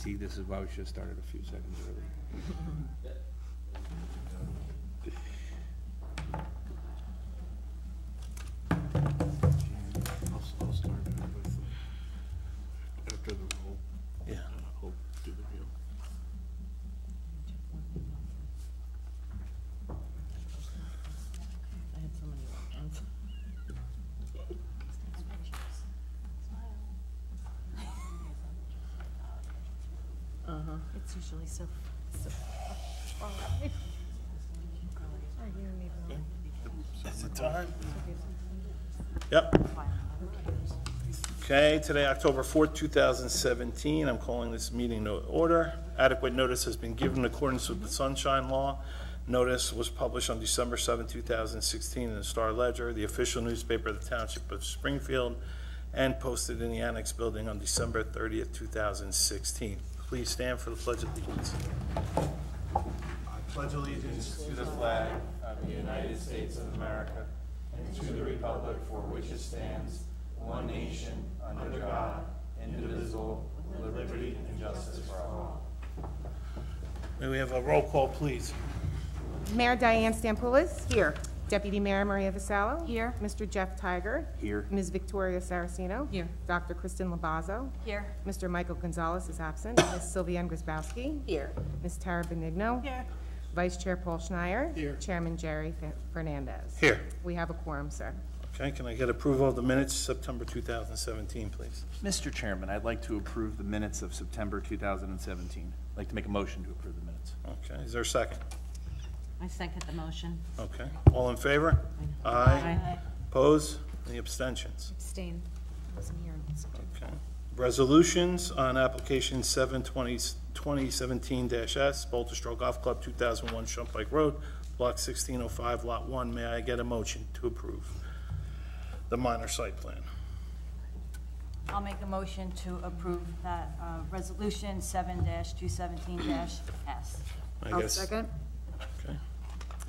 See, this is why we should have started a few seconds early. I'll start with, after the roll. Yeah. I'll do the real. I had so many ones. It's usually so far away. Is it time? Yep. Okay, today, October 4th, 2017, I'm calling this meeting to order. Adequate notice has been given in accordance with the Sunshine Law. Notice was published on December 7, 2016 in the Star Ledger, the official newspaper of the Township of Springfield, and posted in the Annex Building on December 30th, 2016. Please stand for the Pledge of Allegiance. I pledge allegiance to the flag of the United States of America and to the republic for which it stands, one nation, under God, indivisible, with liberty and justice for all. May we have a roll call, please? Mayor Diane Stampoulis. Here. Deputy Mayor Maria Vasallo. Here. Mr. Jeff Tiger. Here. Ms. Victoria Saraceno. Here. Dr. Kristen Labazzo. Here. Mr. Michael Gonzalez is absent. Ms. Sylviane Grzybowski. Here. Ms. Tara Benigno. Here. Vice Chair Paul Schneier. Here. Chairman Jerry Fernandez. Here. We have a quorum, sir. Okay, can I get approval of the minutes, September 2017, please? Mr. Chairman, I'd like to approve the minutes of September 2017. I'd like to make a motion to approve the minutes. Okay, is there a second? I second the motion. Okay, all in favor? Aye. Oppose? Any abstentions? Abstain. Wasn't here. Okay. Resolutions on application 7/2017-S, Boulter Stroh Golf Club, 2001 Shumpike Road, block 1605, lot 1. May I get a motion to approve the minor site plan? I'll make a motion to approve that resolution 7-217-S. I'll second. Okay,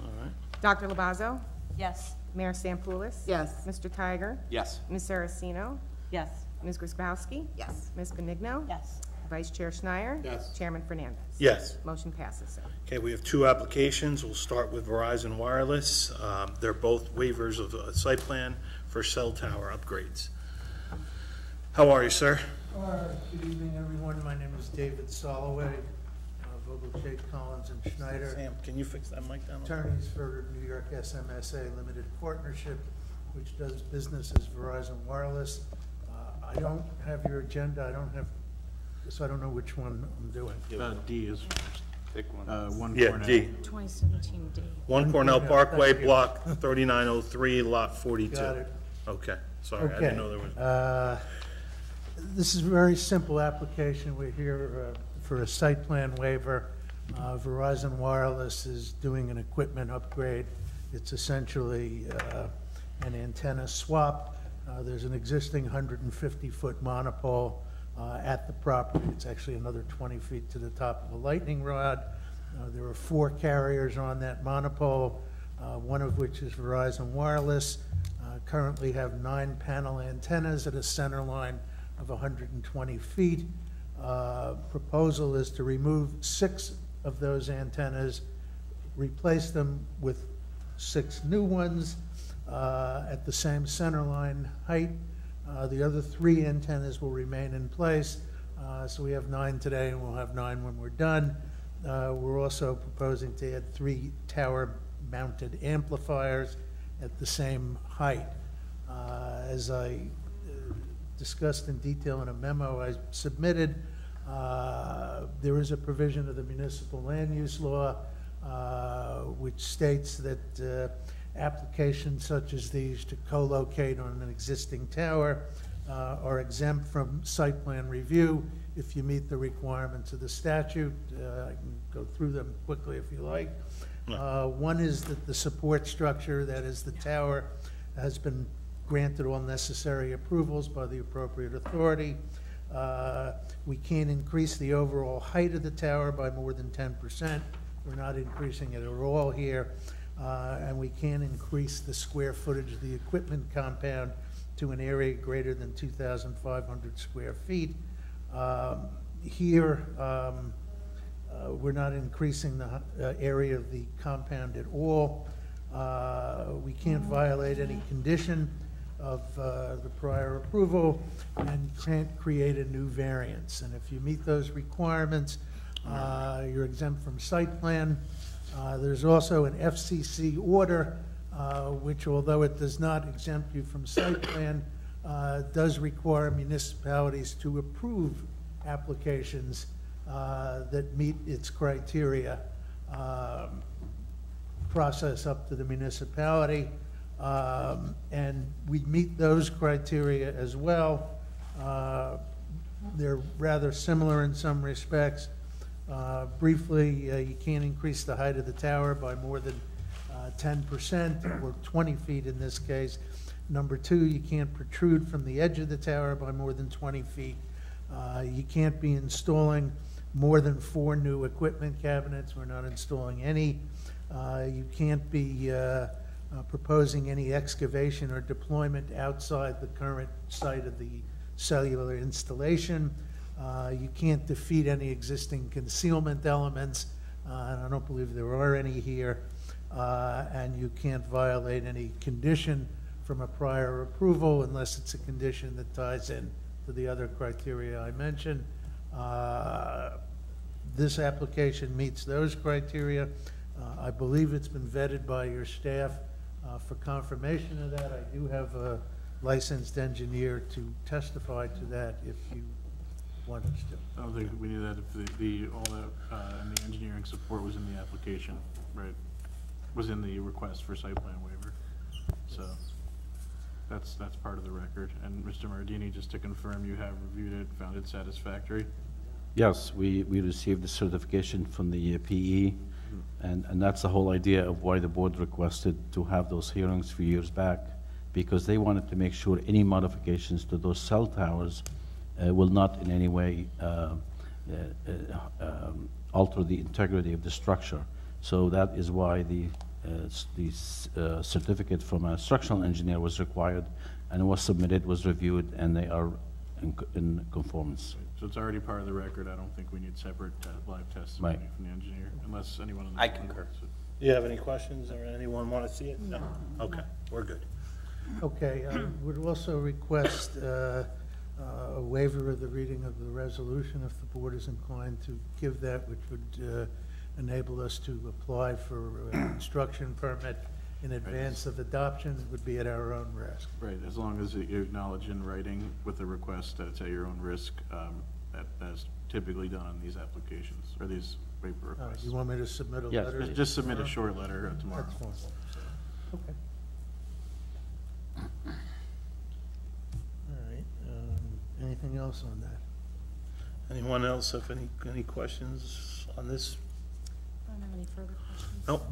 all right. Dr. Labazzo. Yes. Mayor Stampoulis. Yes. Mr. Tiger. Yes. Ms. Saraceno. Yes. Ms. Grzybowski. Yes. Ms. Benigno. Yes. Vice Chair Schneier. Yes. Chairman Fernandez. Yes. Motion passes, sir. Okay, we have two applications. We'll start with Verizon Wireless. They're both waivers of a site plan for cell tower upgrades. How are you, sir? Good evening, everyone. My name is David Soloway, Vogel, Jake Collins, and Schneider, Sam, can you fix that mic down? attorneys for New York SMSA Limited Partnership, which does business as Verizon Wireless. I don't have your agenda. So I don't know which one I'm doing. D is Pick one. 1 Yeah, Cornell. D. 2017 D. 1 Cornell Thank Parkway, you. block 3903, lot 42. Got it. Okay, sorry, I Okay. didn't know there was. This is a very simple application. We're here for a site plan waiver. Verizon Wireless is doing an equipment upgrade. It's essentially an antenna swap. There's an existing 150-foot monopole at the property. It's actually another 20 feet to the top of a lightning rod. There are 4 carriers on that monopole, one of which is Verizon Wireless. Currently have 9 panel antennas at a center line of 120 feet. Proposal is to remove 6 of those antennas, replace them with 6 new ones at the same center line height. The other 3 antennas will remain in place. So we have 9 today, and we'll have 9 when we're done. We're also proposing to add 3 tower-mounted amplifiers at the same height. As I discussed in detail in a memo I submitted, there is a provision of the municipal land use law which states that applications such as these to co-locate on an existing tower are exempt from site plan review if you meet the requirements of the statute. I can go through them quickly if you like. One is that the support structure, that is the tower, has been granted all necessary approvals by the appropriate authority. We can't increase the overall height of the tower by more than 10%. We're not increasing it at all here. And we can't increase the square footage of the equipment compound to an area greater than 2,500 square feet. Here, we're not increasing the area of the compound at all. We can't violate any condition of the prior approval and can't create a new variance. And if you meet those requirements, you're exempt from site plan. There's also an FCC order, which, although it does not exempt you from site plan, does require municipalities to approve applications that meet its criteria. Process up to the municipality, and we meet those criteria as well. They're rather similar in some respects. Briefly, you can't increase the height of the tower by more than 10%, or 20 feet in this case. Number two, you can't protrude from the edge of the tower by more than 20 feet. You can't be installing more than 4 new equipment cabinets. We're not installing any. You can't be proposing any excavation or deployment outside the current site of the cellular installation. You can't defeat any existing concealment elements, and I don't believe there are any here. And you can't violate any condition from a prior approval unless it's a condition that ties in to the other criteria I mentioned. This application meets those criteria. I believe it's been vetted by your staff for confirmation of that. I do have a licensed engineer to testify to that if you want us to. I don't think we need that if all that, and the engineering support was in the application, right? Was in the request for site plan waiver. So that's part of the record. And Mr. Mardini, just to confirm, you have reviewed it, found it satisfactory? Yes, we received the certification from the PE, and that's the whole idea of why the board requested to have those hearings a few years back, because they wanted to make sure any modifications to those cell towers will not in any way alter the integrity of the structure. So that is why the certificate from a structural engineer was required, and was submitted, was reviewed, and they are in conformance. So it's already part of the record. I don't think we need separate live testimony Right. from the engineer, unless anyone on the I board concur. wants it. Do you have any questions, or anyone want to see it? No? Okay, we're good. Okay, I would also request a waiver of the reading of the resolution if the board is inclined to give that, which would enable us to apply for a construction permit in advance of adoption. It would be at our own risk. Right, as long as you acknowledge in writing with a request that it's at your own risk, that's typically done on these applications, or these waiver requests. You want me to submit a Yes, letter? please. Just submit a short letter tomorrow. That's fine. Okay. All right, anything else on that? Anyone else have any questions on this? I don't have any further questions. Nope.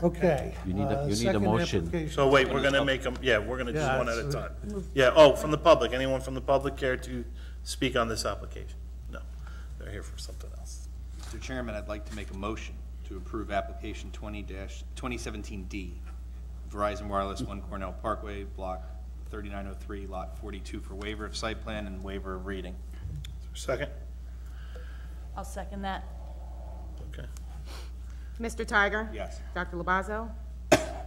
Okay. You need a second motion. application. So wait, we're gonna make them, yeah, we're gonna just Yeah, one at a it's, time. Yeah, oh, from the public, anyone from the public care to speak on this application? No, they're here for something else. Mr. Chairman, I'd like to make a motion to approve application 2017D, Verizon Wireless, 1 Cornell Parkway, block 3903, lot 42, for waiver of site plan and waiver of reading. Second? I'll second that. Okay. Mr. Tiger? Yes. Dr. Lubazo?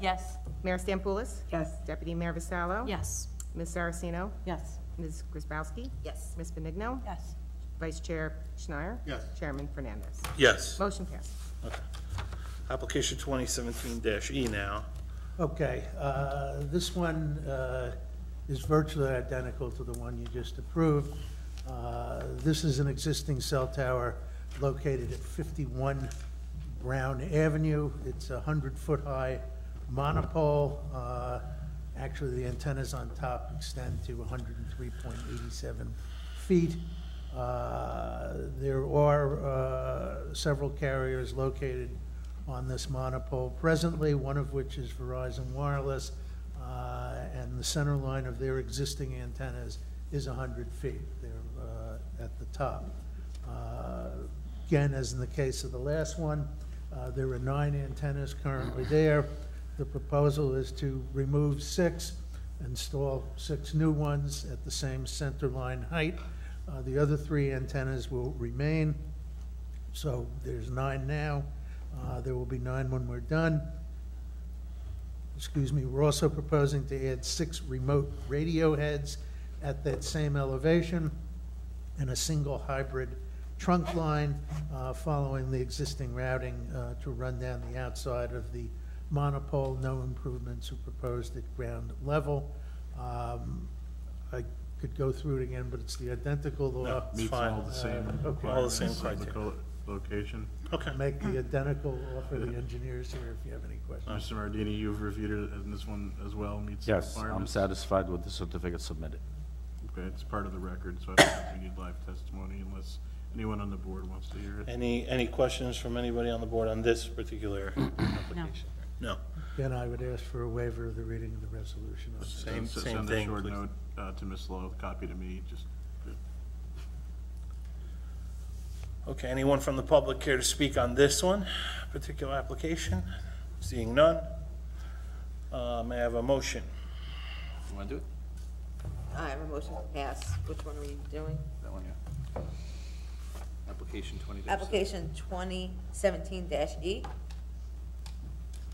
Yes. Mayor Stampoulis? Yes. Deputy Mayor Vassallo? Yes. Ms. Saraceno? Yes. Ms. Grisbowski? Yes. Ms. Benigno? Yes. Vice Chair Schneier? Yes. Chairman Fernandez? Yes. Motion passed. Okay. Application 2017-E now. Okay, this one is virtually identical to the one you just approved. This is an existing cell tower located at 51 Brown Avenue. It's a 100-foot high monopole. Actually, the antennas on top extend to 103.87 feet. There are several carriers located on this monopole presently, one of which is Verizon Wireless, and the center line of their existing antennas is 100 feet. They're at the top. Again, as in the case of the last one, there are 9 antennas currently there. The proposal is to remove 6, install 6 new ones at the same center line height. The other 3 antennas will remain, so there's 9 now. There will be 9 when we're done. Excuse me, we're also proposing to add 6 remote radio heads at that same elevation and a single hybrid trunk line following the existing routing to run down the outside of the monopole. No improvements are proposed at ground level. I could go through it again, but it's the identical law. No, it's Meets fine. all the same Okay. All the same requirements of the criteria. location. Okay. Make the identical offer the engineers here if you have any questions. Mr. Mardini, you've reviewed it, and this one as well meets the Yes, I'm requirements? satisfied with the certificate submitted. Okay, it's part of the record, so I don't think we need live testimony unless anyone on the board wants to hear it. Any questions from anybody on the board on this particular application? No. Again, I would ask for a waiver of the reading of the resolution. Same Send a thing, short please. note to Ms. Lowe, copy to me, just, Okay, anyone from the public care to speak on this one, particular application? Seeing none, may I have a motion? You want to do it? I have a motion to pass. Which one are we doing? That one, yeah. Application 20 Application 2017-E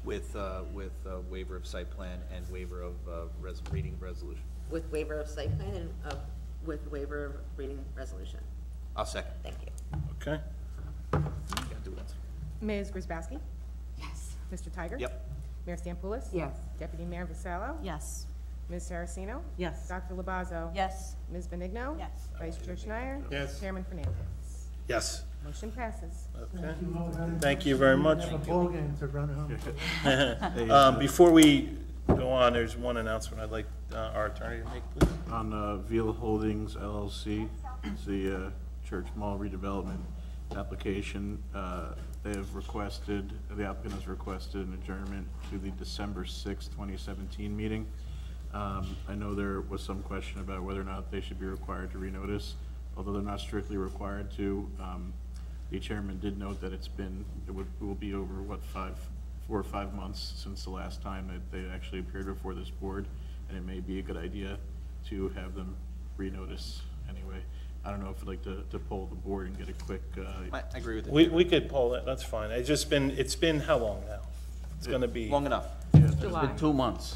with waiver of site plan and waiver of reading resolution. with waiver of site plan and with waiver of reading resolution. I'll second. Thank you. Okay, You gotta do it once. Ms. Grzebowski? Yes. Mr. Tiger? Yep. Mayor Stampoulis? Yes. Deputy Mayor Vassallo? Yes. Ms. Saraceno? Yes. Dr. Labazo? Yes. Ms. Benigno? Yes. Vice Chair Schneider? Yes. Chairman Fernandez? yes, Motion passes. okay. Thank you very much. Have a ball game to run home. Before we go on, there's one announcement I'd like our attorney to make, please. on Veal Holdings LLC, it's the Church Mall redevelopment application. They have requested, the applicant has requested an adjournment to the December 6, 2017 meeting. I know there was some question about whether or not they should be required to renotice, although they're not strictly required to. The chairman did note that it will be over, what, 4 or 5 months since the last time that they actually appeared before this board, and it may be a good idea to have them renotice anyway. I don't know if you'd like to poll the board and get a quick, I agree with it. We could poll it, that's fine. It's been how long now? It's gonna be Long enough. It's been 2 months.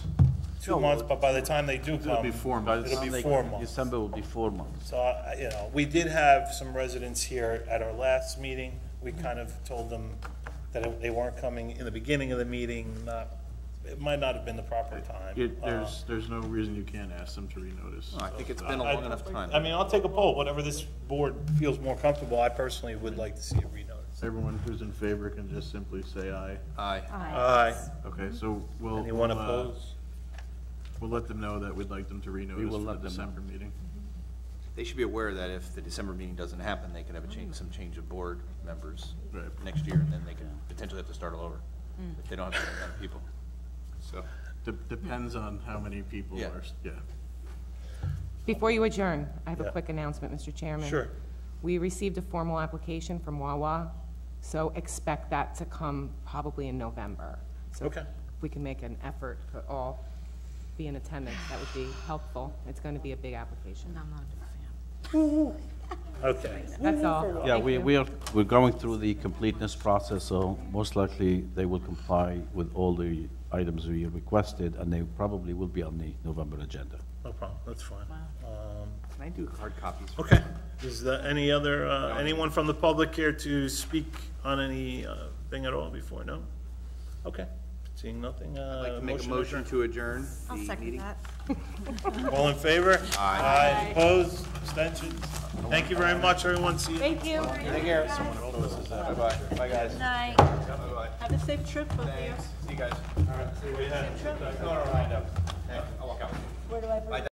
2 months, but by the time they do come. it'll be 4 By the months. It'll time be they 4 come, months. December will be 4 months. So, we did have some residents here at our last meeting. We kind of told them that they weren't coming in the beginning of the meeting, it might not have been the proper time. There's no reason you can't ask them to renotice. No, I think it's been a long enough time. I mean, I'll take a poll, whatever this board feels more comfortable. I personally would like to see it renoticed. Everyone who's in favor can just simply say aye. Aye. Aye. Okay, so we'll. Anyone we'll, opposed? We'll let them know that we'd like them to We renotice will for let the them know. December meeting. They should be aware that if the December meeting doesn't happen, they could have some change of board members Right. next year, and then they could potentially have to start all over if they don't have the amount of people. So, Depends on how many people Yeah. are, yeah. Before you adjourn, I have a Yeah. quick announcement, Mr. Chairman. Sure. We received a formal application from Wawa, so expect that to come probably in November. So Okay. if we can make an effort to all be in attendance, that would be helpful. It's going to be a big application. I'm not a big fan. Okay. That's all. Yeah, Thank you. we're going through the completeness process, so most likely they will comply with all the items we requested, and they probably will be on the November agenda. No problem, that's fine. can I do hard copies? Okay. Is there any other, anyone from the public here to speak on any thing at all before? No? Okay. Seeing nothing, I'd like to make a motion to adjourn I'll the second meeting. that. All in favor? Aye. Opposed? Abstentions? Thank you very much, everyone. See you. Thank you. Take care. Bye-bye. Bye, guys. Night. Bye-bye. Have a safe trip, both of you. Thanks. See you guys. Going around up. I'll walk out. Where do I bring